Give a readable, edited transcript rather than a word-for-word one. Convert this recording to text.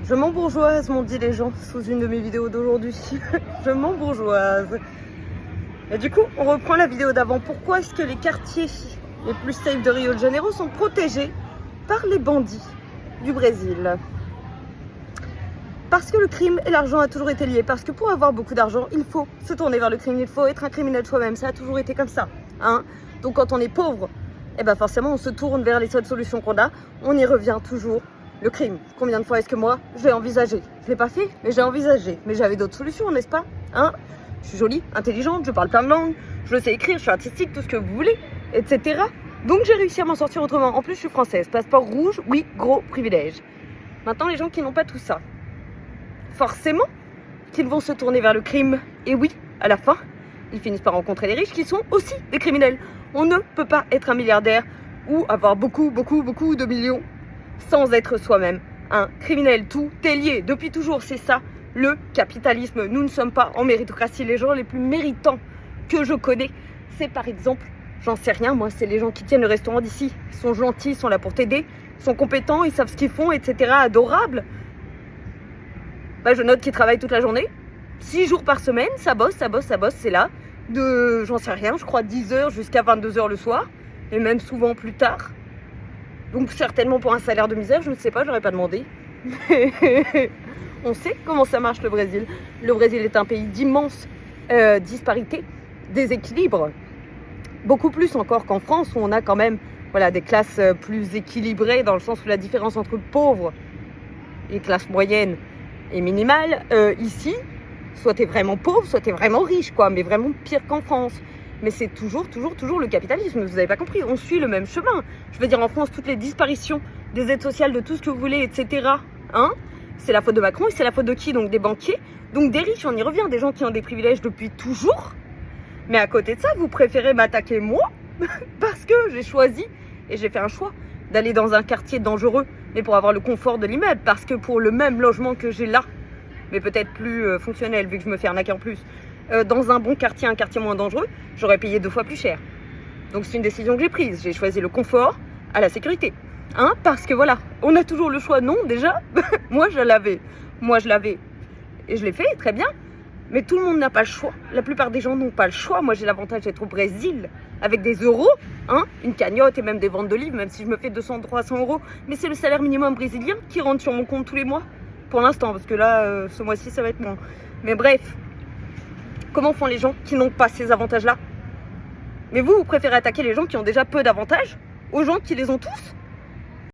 Je m'embourgeoise, m'ont dit les gens sous une de mes vidéos d'aujourd'hui. Je m'embourgeoise. Et du coup, on reprend la vidéo d'avant. Pourquoi est-ce que les quartiers les plus safe de Rio de Janeiro sont protégés par les bandits du Brésil? Parce que le crime et l'argent a toujours été lié. Parce que pour avoir beaucoup d'argent, il faut se tourner vers le crime. Il faut être un criminel soi-même. Ça a toujours été comme ça. Hein, donc quand on est pauvre, eh ben forcément on se tourne vers les seules solutions qu'on a. On y revient toujours. Le crime. Combien de fois est-ce que moi, j'ai envisagé? Je l'ai pas fait, mais j'ai envisagé. Mais j'avais d'autres solutions, n'est-ce pas? Hein? Je suis jolie, intelligente, je parle plein de langues, je sais écrire, je suis artistique, tout ce que vous voulez, etc. Donc j'ai réussi à m'en sortir autrement. En plus, je suis française. Passeport rouge, oui, gros privilège. Maintenant, les gens qui n'ont pas tout ça, forcément qu'ils vont se tourner vers le crime. Et oui, à la fin, ils finissent par rencontrer des riches qui sont aussi des criminels. On ne peut pas être un milliardaire ou avoir beaucoup de millions sans être soi-même un criminel. Tout est lié depuis toujours, c'est ça le capitalisme. Nous ne sommes pas en méritocratie. Les gens les plus méritants que je connais, c'est par exemple, j'en sais rien moi, c'est les gens qui tiennent le restaurant d'ici. Ils sont gentils, ils sont là pour t'aider, ils sont compétents, ils savent ce qu'ils font, etc. Adorables. Bah, je note qu'ils travaillent toute la journée, 6 jours par semaine, ça bosse, c'est là, de, j'en sais rien, je crois 10h jusqu'à 22h le soir, et même souvent plus tard. Donc certainement pour un salaire de misère, je ne sais pas, j'aurais pas demandé. On sait comment ça marche le Brésil. Le Brésil est un pays d'immenses disparités, déséquilibres. Beaucoup plus encore qu'en France où on a quand même des classes plus équilibrées dans le sens où la différence entre pauvres et classes moyennes est minimale. Ici, soit t'es vraiment pauvre, soit t'es vraiment riche, quoi, mais vraiment pire qu'en France. Mais c'est toujours le capitalisme, vous n'avez pas compris, on suit le même chemin. Je veux dire, en France, toutes les disparitions des aides sociales, de tout ce que vous voulez, etc. Hein, c'est la faute de Macron et c'est la faute de qui? Donc des banquiers, donc des riches, on y revient, des gens qui ont des privilèges depuis toujours. Mais à côté de ça, vous préférez m'attaquer moi parce que j'ai choisi et j'ai fait un choix d'aller dans un quartier dangereux, mais pour avoir le confort de l'immeuble, parce que pour le même logement que j'ai là, mais peut-être plus fonctionnel vu que je me fais arnaquer en plus, dans un bon quartier, un quartier moins dangereux, j'aurais payé 2 fois plus cher. Donc c'est une décision que j'ai prise. J'ai choisi le confort à la sécurité. Hein, parce que voilà, on a toujours le choix, non déjà. Moi je l'avais. Et je l'ai fait, très bien. Mais tout le monde n'a pas le choix. La plupart des gens n'ont pas le choix. Moi j'ai l'avantage d'être au Brésil avec des euros, hein, une cagnotte et même des ventes de livres, même si je me fais 200-300 euros. Mais c'est le salaire minimum brésilien qui rentre sur mon compte tous les mois. Pour l'instant, parce que là, ce mois-ci, ça va être moins. Mais bref. Comment font les gens qui n'ont pas ces avantages-là? Mais vous préférez attaquer les gens qui ont déjà peu d'avantages aux gens qui les ont tous?